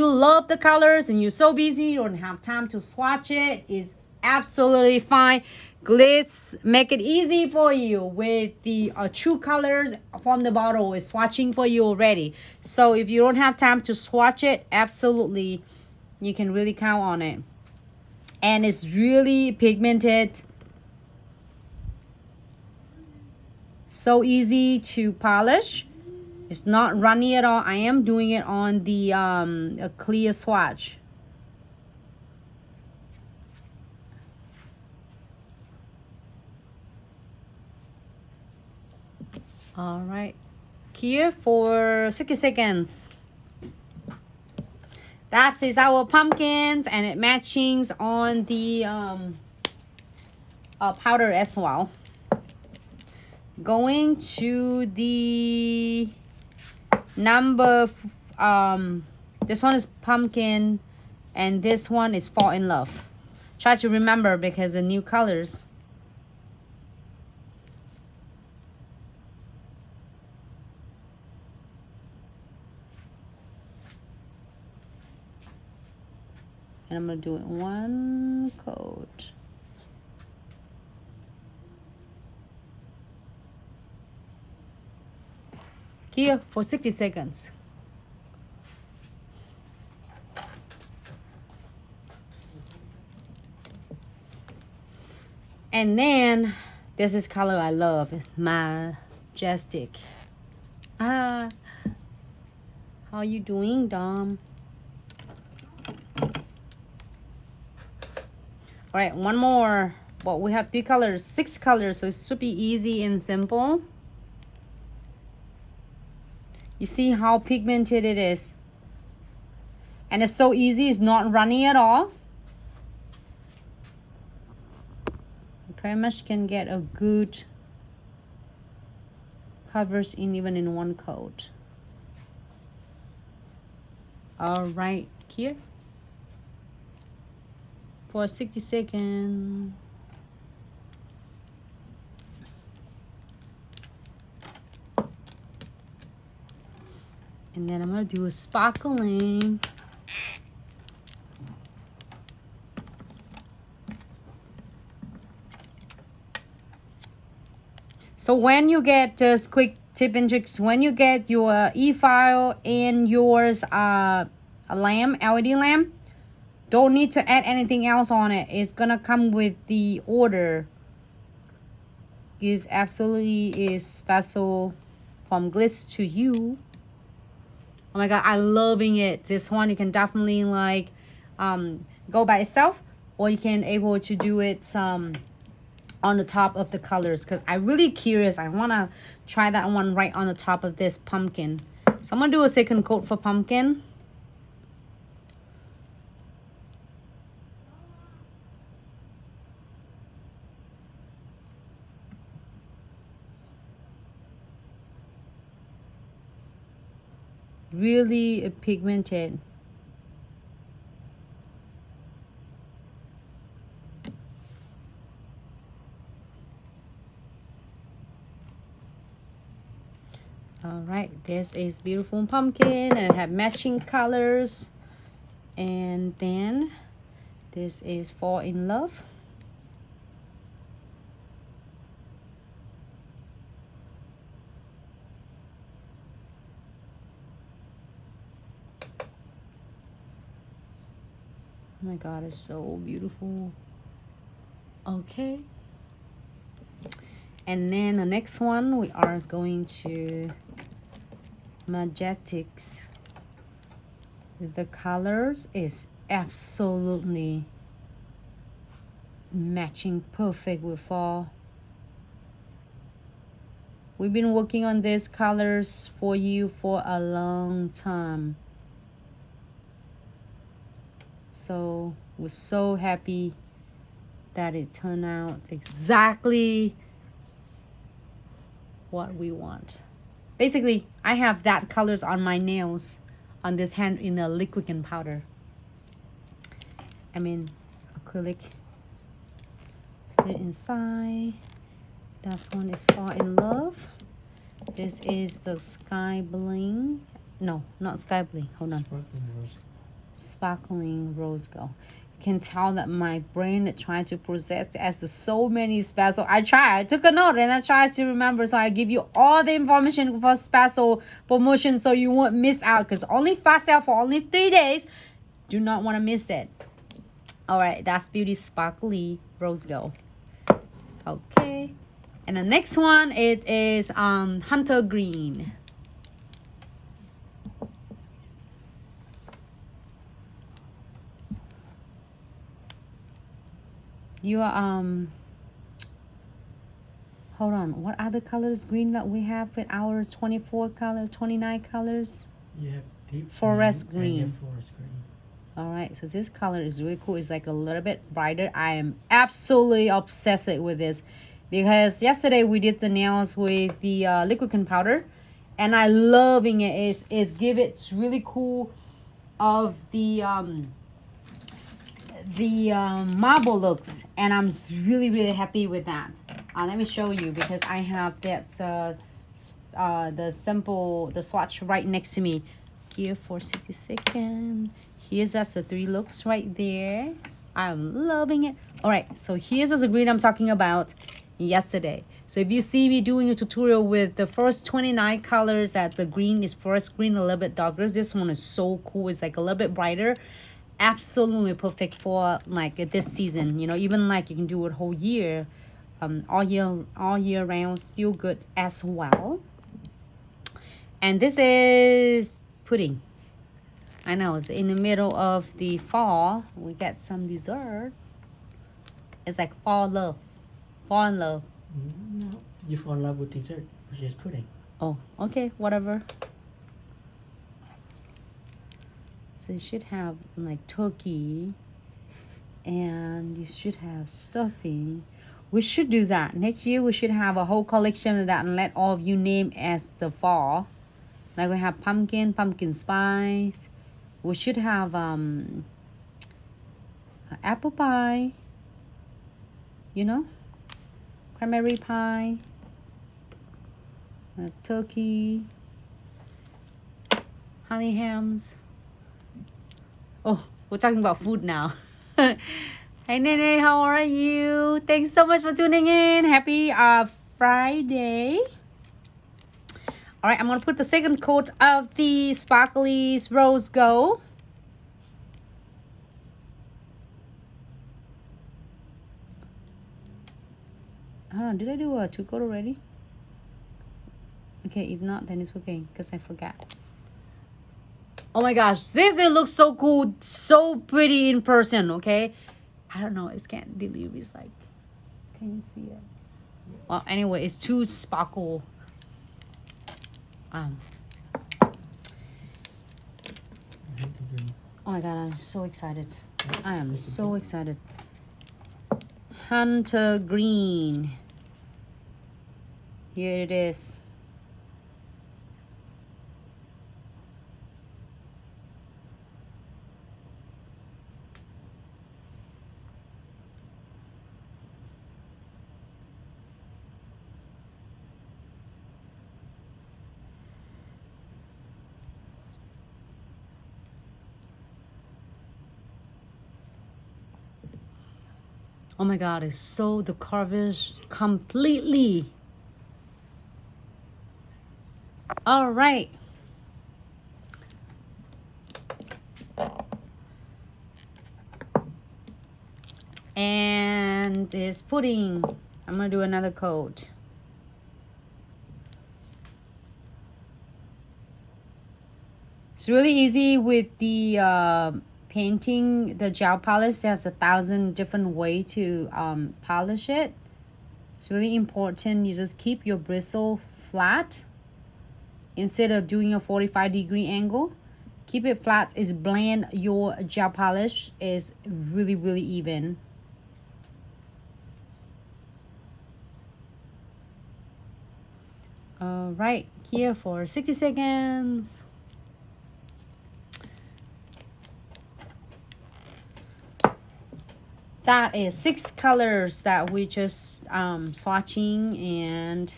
you love the colors and you're so busy, you don't have time to swatch it, is absolutely fine. Glitz make it easy for you with the true colors from the bottle is swatching for you already. So if you don't have time to swatch it, absolutely you can really count on it. And it's really pigmented, so easy to polish. It's not runny at all. I am doing it on the a clear swatch. All right, here for 60 seconds. That is our pumpkins, and it matchings on the powder as well. Going to the number, this one is pumpkin, and this one is fall in love. Try to remember because the new colors. And I'm gonna do it one coat. Here for 60 seconds. And then this is color I love. It's Majestic. How you doing, Dom? All right, one more. Well, we have 3 colors, 6 colors, so it should be easy and simple. You see how pigmented it is. And it's so easy, it's not runny at all. You pretty much can get a good coverage in even in one coat. All right, here. For 60 seconds. And then I'm gonna do a sparkling. So when you get just quick tip and tricks, when you get your e-file and yours a lamp, LED lamp, don't need to add anything else on it. It's gonna come with the order. Is absolutely is special from Glitz to you. Oh my god, I'm loving it. This one you can definitely like go by itself, or you can able to do it on the top of the colors, because I'm really curious. I want to try that one right on the top of this pumpkin. So I'm gonna do a second coat for pumpkin. Really pigmented. All right, this is beautiful pumpkin, and it have matching colors. And then this is fall in love. Oh my god, it's so beautiful. Okay. And then the next one we are going to Majestics. The colors is absolutely matching perfect with fall. We've been working on these colors for you for a long time. So we're so happy that it turned out exactly what we want. Basically, I have that colors on my nails on this hand in a liquid and powder. I mean acrylic. Put it inside. That one is fall in love. This is the sky bling. No, not sky bling. Hold on. sparkling rose gold. You can tell that my brain tried to process as so many special. I took a note and I tried to remember, so I give you all the information for special promotion so you won't miss out, because only flash sale for only 3 days. Do not want to miss it. All right, that's Beauty Sparkly Rose Gold. Okay, and the next one, it is Hunter Green. You are hold on, what other colors green that we have with our 24 color, 29 colors? You have deep Forest green. And you green. have forest green. All right, so this color is really cool. It's like a little bit brighter. I am absolutely obsessed with this because yesterday we did the nails with the liquid powder, and I loving it. Is give it really cool of the marble looks, and I'm really happy with that. Let me show you, because I have that the swatch right next to me here for 60 seconds. Here's just the 3 looks right there. I'm loving it. All right, so here's the green I'm talking about yesterday. So if you see me doing a tutorial with the first 29 colors, that the green is forest green, a little bit darker. This one is so cool. It's like a little bit brighter. Absolutely perfect for like this season. You know, even like you can do it whole year, all year round. Still good as well. And this is pudding. I know it's in the middle of the fall. We got some dessert. It's like fall in love. No, you fall in love with dessert, which is pudding. Oh, okay, whatever. So you should have like turkey, and you should have stuffing. We should do that next year. We should have a whole collection of that and let all of you name as the fall. Like we have pumpkin spice. We should have apple pie, you know, cranberry pie, turkey, honey hams. Oh, we're talking about food now. Hey Nene, how are you? Thanks so much for tuning in. Happy Friday. All right, I'm gonna put the second coat of the Sparkly's Rose Gold. Hold on, did I do a 2 coat already? Okay, if not, then it's okay, because I forgot. Oh my gosh, this it looks so cool, so pretty in person, okay? I don't know, it's can't deliver. It's like, can you see it? Well, anyway, it's too sparkle. Oh my god, I'm so excited. I am so excited. Hunter Green. Here it is. Oh my god, it's so the coverage completely. All right. And this pudding. I'm gonna do another coat. It's really easy with the painting the gel polish. There's 1,000 different way to polish it. It's really important you just keep your bristle flat instead of doing a 45-degree angle. Keep it flat. Is blend your gel polish is really even. All right, here for 60 seconds. That is 6 colors that we just swatching, and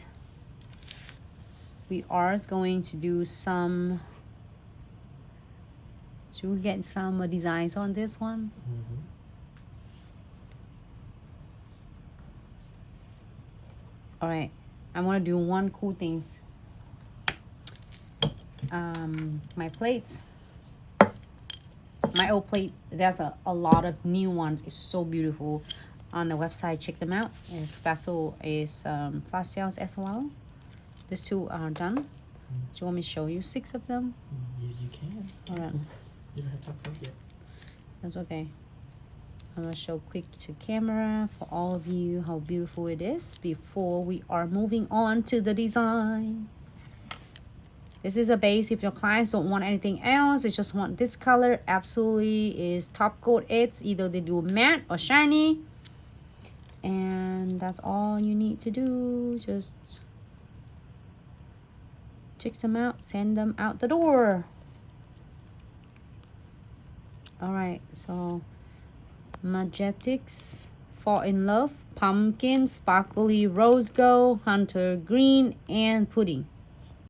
we are going to do some Should we get some designs on this one? Mm-hmm. All right, I want to do one cool things. My plates, my old plate, there's a lot of new ones. It's so beautiful on the website. Check them out. Special is flash sales as well. These two are done. Do you want me to show you 6 of them? You can. All right. You don't have to talk about it yet. That's okay. I'm gonna show quick to camera for all of you how beautiful it is before we are moving on to the design. This is a base. If your clients don't want anything else, they just want this color, absolutely is top coat it. Either they do matte or shiny, and that's all you need to do. Just check them out, send them out the door. All right, so Magetics, Fall in Love, Pumpkin, Sparkly Rose Gold, Hunter Green, and Pudding.